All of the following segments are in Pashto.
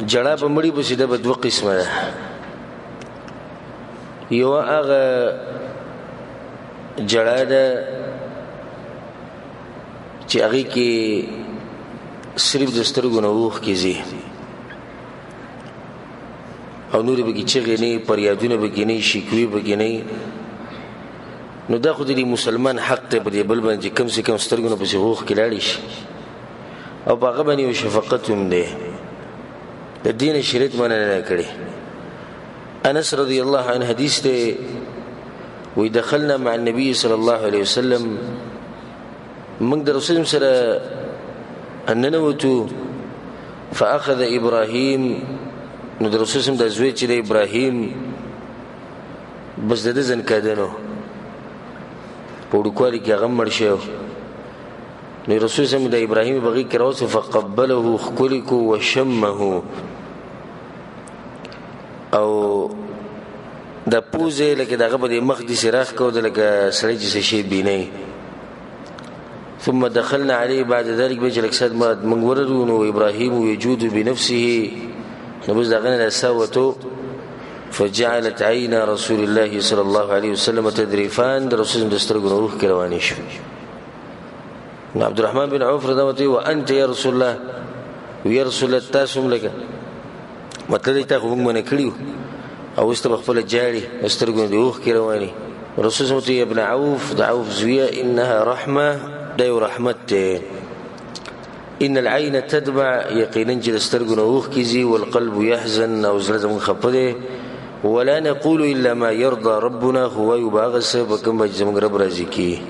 جړه په مړی پسې د دوه قسمه ده. یو هغه جړه ده چې هغه کې صرف د سترګو نه اوښ کېږي او نورې به کې چغې نه پریادونه به کې نه شکوې به کې نه. نو دا خو د مسلمان حق دی په دې بل باندې کم سے کم سترګو نه پسې اوښ کې لاړې شي او په هغه باندې یو شفقت هم دی. د دین شریعت منع نه کړي. انس رضی الله عنه حدیث دی وی دخلنا مع النبي صلی الله علیه وسلم موږ د رسول سره ننوتو فاخذ ابراهیم نو د رسول سم د زوی چې د ابراهیم بس د ځن کېدنو په وړوکوالي کې هغه مړ شو. نو رسول سم د ابراهیم بغي کې راوځي فقبله خلقه وشمه او د پوزه لکه دغه په مخ دي سراخ کو د لکه سړی چې شي بیني. ثم دخلنا عليه بعد ذلك بجلك سد ما من وررون وابراهيم يجود بنفسه نبذ دغنا ساوته فجعلت عين رسول الله صلى الله عليه وسلم تدريفان رسول دسترغن روح کروانی شو. عبد الرحمن بن عوف رضوته وانت يا رسول الله ويا رسول الله تاسم لك مطلب ته موږ منه کړیو او استبخل جاري استرغن روح کروانی. رسول الله ابن عوف دعوف زويه انها رحمه دایو رحمت. ان العين تدمع يقينا چې سترګونه اوښ کیږي والقلب يحزن او زړه زمون خپده ولا نقول الا ما يرضى ربنا هو يباغس بكم زمون رب راضي کی.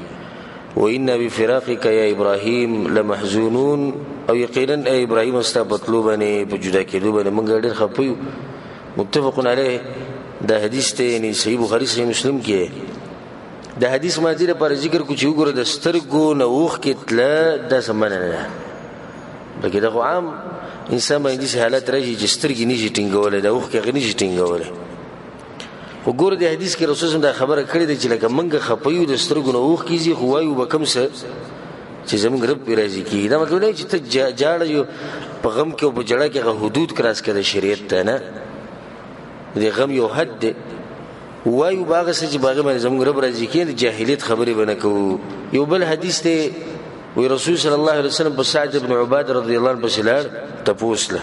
وان بفراقك يا ابراهيم لمحزونون او يقينا اي ابراهيم استبطلوبني بجدا کېدو باندې موږ ډېر خپيو. متفق عليه دا حدیث ته نه صحیح بخاری صحیح مسلم کې د حدیث ماته لپاره ذکر کو چې وګوره د سترګو نه اوښ کې تله د سمنه نه بلکې دا عام انسان باندې حالت راځي چې سترګې نشي ټینګولې د اوښ کې نشي ټینګولې. وګوره د حدیث کې رسول الله خبره کړې ده چې لکه منګه خپيو د سترګو نه اوښ کیږي خو وایو بکم څه چې زمونږ رب راځي کی. دا مطلب نه چې ته جاړه یو په غم کې او په جړه کې حدود کراس کړي شریعت ته نه د غم یو حد ده. وایو باغ سچ باغ باندې زموږ رب راځي کې د جاهلیت خبرې بنه کو. یو بل حدیث ته وی رسول صلی الله علیه وسلم په سعد بن عباده رضی الله عنه بسلار تپوسله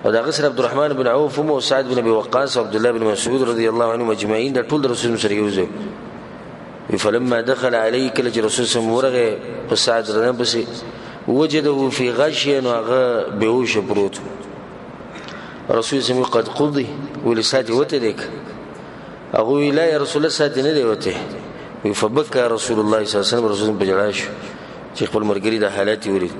او دا غسر عبد الرحمن بن عوف او سعد بن ابي وقاص او عبد الله بن مسعود رضی الله عنهم اجمعين دا ټول رسول سره یوځي. فلما دخل عليه كل رسول سم ورغه په سعد رنه بس وجده في غشيه وغه بهوش پروت. رسول سم قد قضي ولسات وتدك اغوی لا یا رسول الله ساتي نه دی وته. فبكى رسول الله صلى الله عليه وسلم رسول بجلاش چې خپل مرګري د حالات وري.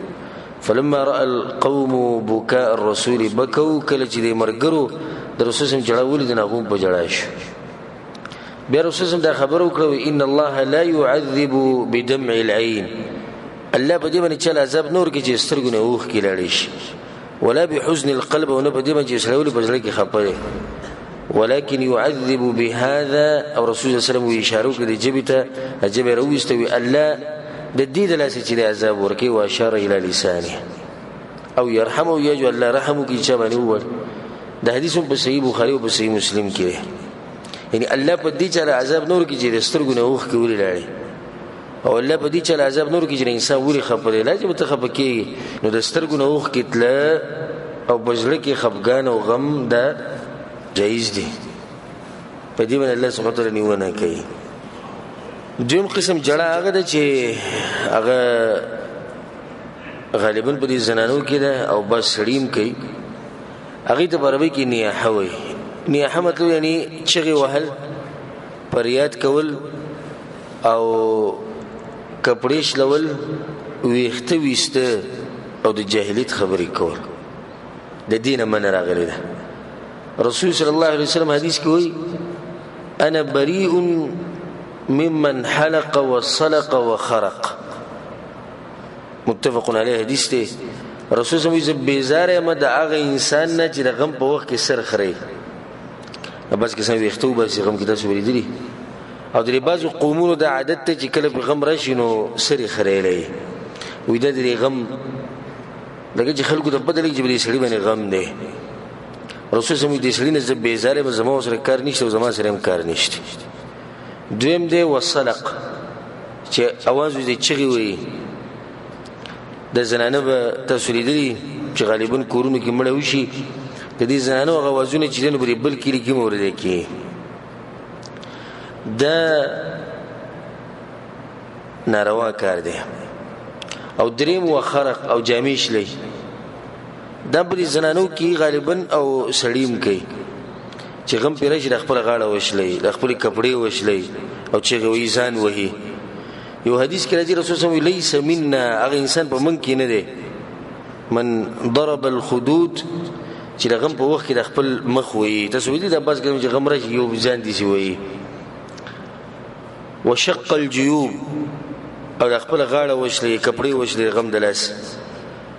فلما راى القوم بكاء الرسول بكوا کله چې د مرګرو د رسول سم جړه ولید نه غو بجلاش. بیا رسول سم دا خبرو کړو ان الله لا يعذب بدمع العين الله په دې باندې چې عذاب نور کې چې سترګونه اوښ کې لاړې شي ولا بحزن القلب ونه په دې باندې چې سړی بجړه کې خپه ولكن يعذب بهذا او رسول الله صلى الله عليه وسلم اشاره کړي جبته اجب رويستوي الله د دې د لاسه چې عذاب ورکي او اشاره الى لسانه او يرحمه يجو الله رحمه کی چې باندې وړ. د حدیث په صحیح بخاری او په صحیح مسلم کې یعنی الله په دې چې عذاب نور کې چې سترګونه اوښ کې ولې لاړي او الله په دې چې عذاب نور کې چې انسان ولې خپره لازم ته خپکه نو د سترګونه اوښ کې تله او بجړه کې خفګان او غم ده جایز دي په دې باندې الله سبحانه وتعالى نیونه کوي. دویم قسم جړه هغه ده چې هغه غالبا په دې زنانو کې ده او بس سړیم کوي هغه ته عربي کې نیاحه وي. نیاحه مطلب یعنی چغې وهل پریاد کول او کپړې شلول ویخته ویسته او د جاهلیت خبرې کول د دینه من راغلی ده. رسول صلی الله علیه وسلم حدیث کې وایي انا بريء ممن حلق وصلق وخرق متفق علیه حدیث دی. رسول صلی الله علیه وسلم بیزاره ما د هغه انسان نه چې د غم په وخت کې سر خري بس کې سم ویختو بس غم کې تاسو ولیدلی او د بعضو قومونو د عادت ته چې کله په غم راشي نو سر خریلې وې د غم لکه چې خلکو د بدلې چې بلی سړي باندې غم دی رسول سمو دې سړي نه زه بیزاره به زما سره کار نشته او زما سره هم کار نشته. دویم دی وصلق چې اواز دې چغي وي د زنانه به تاسو لیدلي چې غالبا کورونو کې مړ وشي د دې زنانه غوازونه چې دنه بری بل کلی کې مورده کې دا ناروا کار دی. او دریم وخرق او جامیش لې دا بری زنانو کې غالبا او سړیم کوي چې غم پیرش د خپل غاړه وشلې د خپل کپڑے وشلې او چې غوي ځان وهي. یو حدیث کې راځي رسول الله ليس منا هغه انسان په من کې نه دی من ضرب الخدود چې غم په وخت کې د خپل مخ وي. تاسو دې د بس کوم چې غم راشي یو ځان دي شي وي. وشق الجيوب او د خپل غاړه وشلې کپڑے وشلې غم دلاس.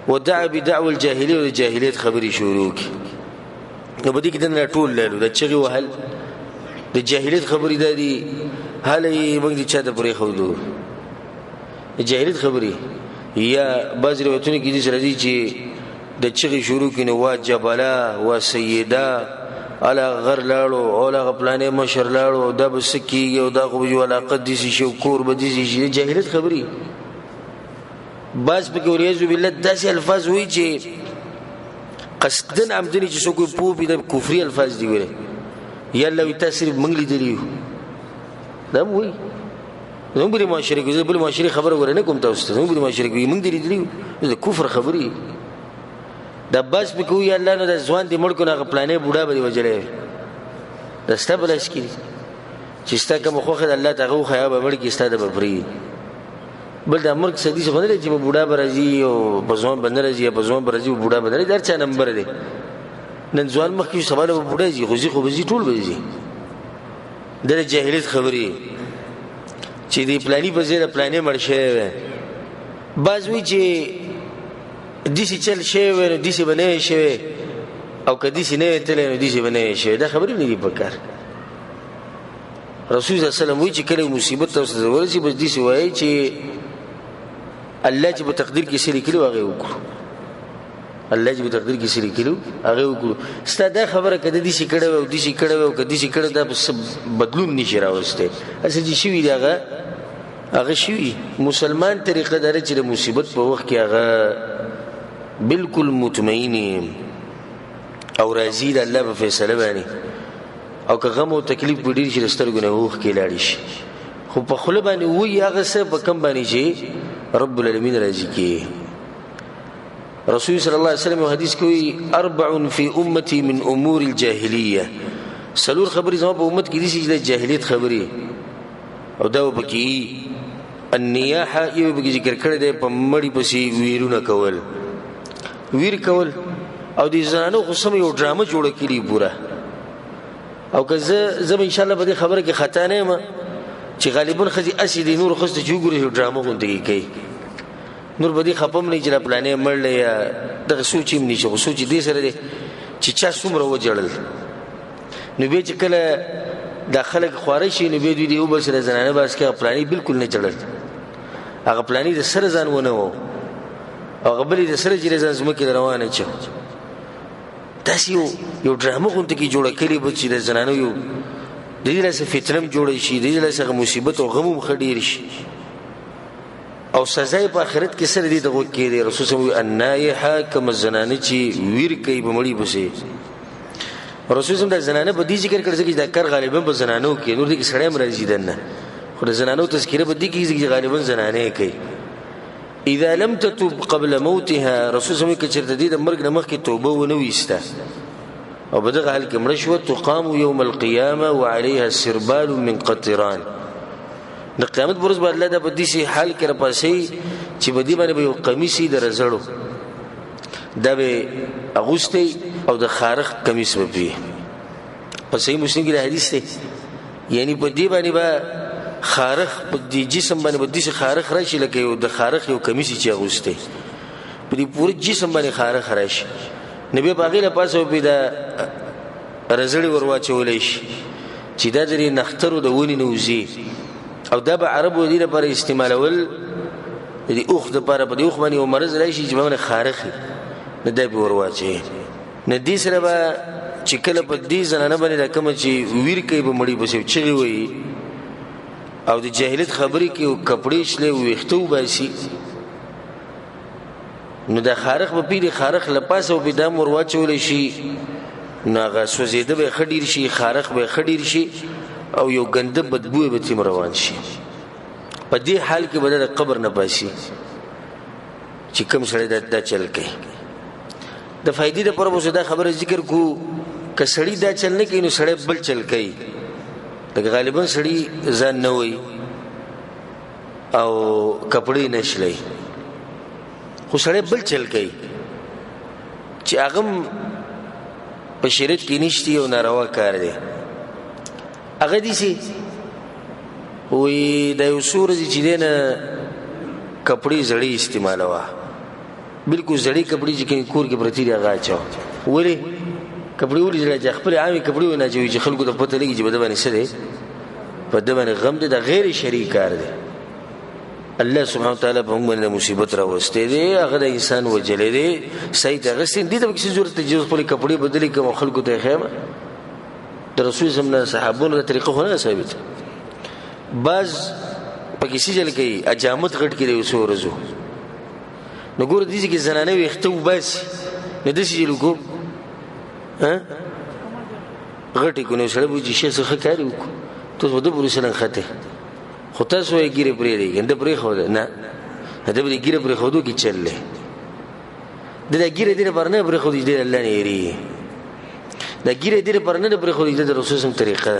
ودع بدعوى الجاهليه والجاهليه خبري شروع کی نو بده کې دنه ټول لالو د چغي وهل د جاهلیت خبري دادي هلې موږ دي چا د پرې خو دو جاهلیت خبري یا بعض روایتونه کې دي سره دي چې د چغي شروع کینو واجبلا و سیدا الا غر لاړو او لا پلانې مشر لاړو د بسکی او د خو جو علاقه دي شي کور به دي شي جاهلیت خبري. باز په کې ورېزو بالله داسې الفاظ وایي چې قصدن عمدني چې څوک په دې کفري الفاظ دي وره یاله وي تاثیر منګلي دی دا وایي نو بری معاشره کې بل معاشره خبره ورنه کوم تاسو نو بری معاشره کې موږ دی د کفر خبري دا باز په کې وي الله نو د ځوان دي مړ کو نه پلانې بوډا به وجلې دا ستبلش کې چې ستا کوم خوخه الله تعالی خو یا به مړ کې ستاده بفري بل د امر کې حدیث باندې چې بوډا برازي او بزوان باندې راځي بزوان برازي بوډا باندې در چا نمبر دی نن ځوان مخ کې سوال بوډا جي خو بزي ټول بزي د جاهلیت خبري چې دی پلاني په زیره پلانې مرشه باز وی چې دیسي چل شي ور دیسي بنې شي او کدي سي نه تل نو دیسي بنې شي دا خبرې نه دی پکار. رسول الله صلی الله علیه وسلم وی چې کله مصیبت تاسو ورسي بس دیسي وای چې الله چې په تقدیر کې سری کړو هغه وکړو الله چې په تقدیر کې سری کړو هغه وکړو. ستاسو خبره کده دي شي کړو او دي شي کړو او کدي شي کړو دا بدلون نشي راوسته اسه چې شي وی هغه شي مسلمان طریقه دره چې مصیبت په وخت کې هغه بالکل مطمئن او راضي د الله په فیصله باندې او که غم او تکلیف ډیر شي سترګونه وښ کې لاړ شي خو په خله باندې وی هغه څه په کم باندې شي رب العالمین راضي کی. رسول صلی الله علیه وسلم حدیث کوي اربع فی امتی من امور الجاهلیه سلور خبري زما په امت کې دي چې د جاهلیت خبري او دا وبکی النیاحه یو به ذکر کړی دی په مړی پسې ویرونه کول ویر کول او د زانو قسم یو ډرامه جوړه کړي پورا او که زه ان شاء الله به خبره کې خطا نه ما چې غالبا خزي اسید نور خسته جوړه ډرامه غونډي کوي نور بدی خپم نه چې پلانې مړل یا دغه سوچ هم نشي سوچ دې سره دي چې چا څومره وجړل نو به چې کله داخله خواري شي نو به دوی یو بل سره زنانه باس کې پلانې بالکل نه چړل هغه پلانې د سره ځان ونه وو او قبل د سره جری ځان زمکه روانه چ تاسو یو ډرامه غونډه کې جوړه کړي به چې د زنانه یو د دې لاسه فتنم جوړ شي د دې لاسه مصیبت او غم خډیر شي او سزا په آخرت کې سره دي دغه کې دي. رسول الله صلی الله علیه وسلم النایحه کما زنانه چې ویر کوي په مړی بسې رسول الله د زنانه په دې ذکر کړی چې دا کار غالبا په زنانو کې نور دي کې سړی مرزي دنه خو د زنانو تذکره په دې کې چې غالبا زنانه کوي. اذا لم تتوب قبل موتها رسول الله کې چرته دي د مرګ نه مخکې توبه ونه وسته او بدغه حال کې مړ شو تقام يوم القيامه وعليها سربال من قطران د قیامت ورځ باندې الله د بدیسي حال کې را پاسي چې بدی باندې یو قمیصي درزړو دا به اغوستي او د خارخ قمیص وبي په صحیح مسلم کې حدیث دی یعنی په دې باندې با خارخ په دې جسم باندې بدیسي خارخ راشي لکه یو د خارخ یو قمیصي چې اغوستي په دې پوره جسم باندې خارخ راشي نبی باغی له پاسه په دا رزړی ورواچولې شي چې دا درې نخترو د ونی نوزي او دا به عربو دي لپاره استعمالول دي اوخ د لپاره په دې اوخ باندې مرز راشي چې باندې خارخي نه دی ورواچي ندی سره به چې کله په دې زنانه باندې دا کوم چې ویر کوي به مړی بسې چغي وي او د جاهلیت خبرې کې او کپړې شلې ويختو باسي نو دا خارخ به پیری خارخ لپاسه او بيدام ورواچول شي ناغه سوزیده به خډیر شي خارخ به خډیر شي او یو ګنده بدبو به تیم روان شي په دې حال کې بدل قبر نه باسي چې کوم سړی دا چل کوي د فائدې لپاره مو دا خبره ذکر کو کسړی دا چل نه کوي نو سړی بل چل کوي لکه غالبا سړی ځان نه وي او کپړې نشلي خو سړی بل چل کوي چې هغه په شریعت کې نشتی او ناروا کار دی هغه دي سي وې د یو سورج چې دینه کپړې زړې استعمالوا بالکل زړې کپړې چې کور کې پرتی دی هغه چا وره کپړې ولې چې خپل عامي کپړې نه چې خلکو ته پته لګي چې بده باندې سره په دې باندې غم دي د غیر شریک کار دی الله سبحانه وتعالى په موږ باندې مصیبت راوستي دي هغه د انسان وجلې دي صحیح ته غسین دي ته کیسه ضرورت دی خپل کپړې بدلې کوم خلکو ته خیمه د رسول زمنا صحابونو د طریقو نه ثابت بعض په کیسه جل کې اجامت غټ کې دی وسو ورزو نو ګور دي چې زنانه ويختو بس نه د شي لګو ها غټي کو نو سره بوجي شي څه کاری وکړو ته ود پولیسن خته خو تاسو یې ګیره پرې دی ګنده پرې خو نه دا به ګیره پرې خو دوه کې چللې د ګیره دې پرنه پرې خو دې الله نه یری دا ګیره دې پرنه پرې خو دې د رسول سم طریقه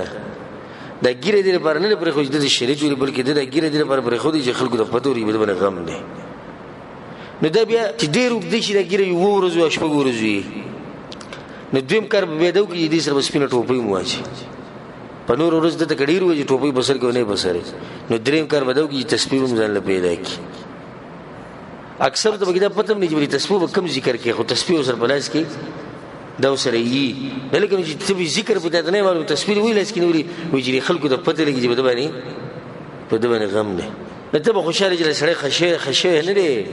دا ګیره دې پرنه پرې خو دې شریعت جوړ بلکې دا ګیره دې پرې خو دې خلکو د پتوري به باندې غم نه نو دا بیا چې ډېر وګ دې چې دا ګیره یو ورځو شپږ ورځو نو دویم کار به دا وکړي دې سره سپینه ټوپۍ مواچي په نور ورځ د کډیر وځي ټوپۍ بسر کې نه بسره نو دریم کار بدو کې تسبیح هم ځان له پیدا کی اکثر ته بګدا پته نه چې تسبیح کم ذکر کې خو تسبیح سره بلاس کې دا سره یي بلکې چې تسبیح ذکر پته نه معلوم تسبیح ویل اسکې نوري وجري خلکو ته پته لګي چې بده باندې په دې باندې غم نه ته به خوشاله چې سره خشه نه دی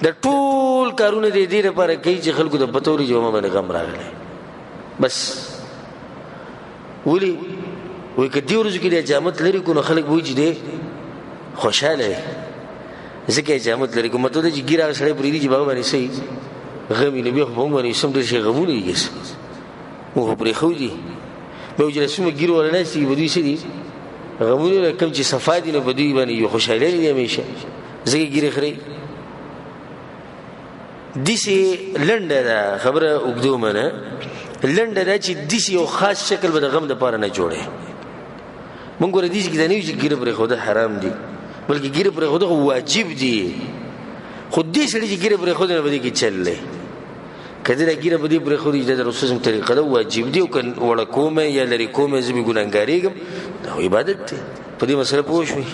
د ټول کارونه دې دې لپاره کوي چې خلکو ته پته وري چې ما باندې غم راغلی بس ولی وای کدی ورځو کې د جامت لري کو نو خلک وایي چې دی خوشاله ځکه جامت لري کوم ته چې ګیره سره پریدي چې بابا باندې سي غمي نه به هم باندې سم ډېر شي غمونه یې مو پرې خو دي به وجه سم ګیره ولا نه سي ودی سي غمونه کم چې صفادي نه بدی باندې یو خوشاله دي همیشه ځکه ګیره خري دسی لنډه خبره وګدو منه لنډه دا چې دسی یو خاص شکل به د غم د پاره نه جوړه مونږ ور دي چې د نیو چې ګیره پر خود حرام دي بلکې ګیره پر خود واجب دي خود دې سړي چې ګیره پر خود نه بدی کې چللې کله دا ګیره بدی پر خود د رسول الله طریقه دا واجب دي او وړ کومه یا لري کومه زمي ګناګاریږم دا عبادت دی په دې مسله پوښوي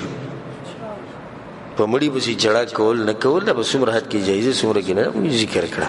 په مړی بسی جړه کول نه کول دا به څومره حد کې جایز څومره کې نه ذکر کړه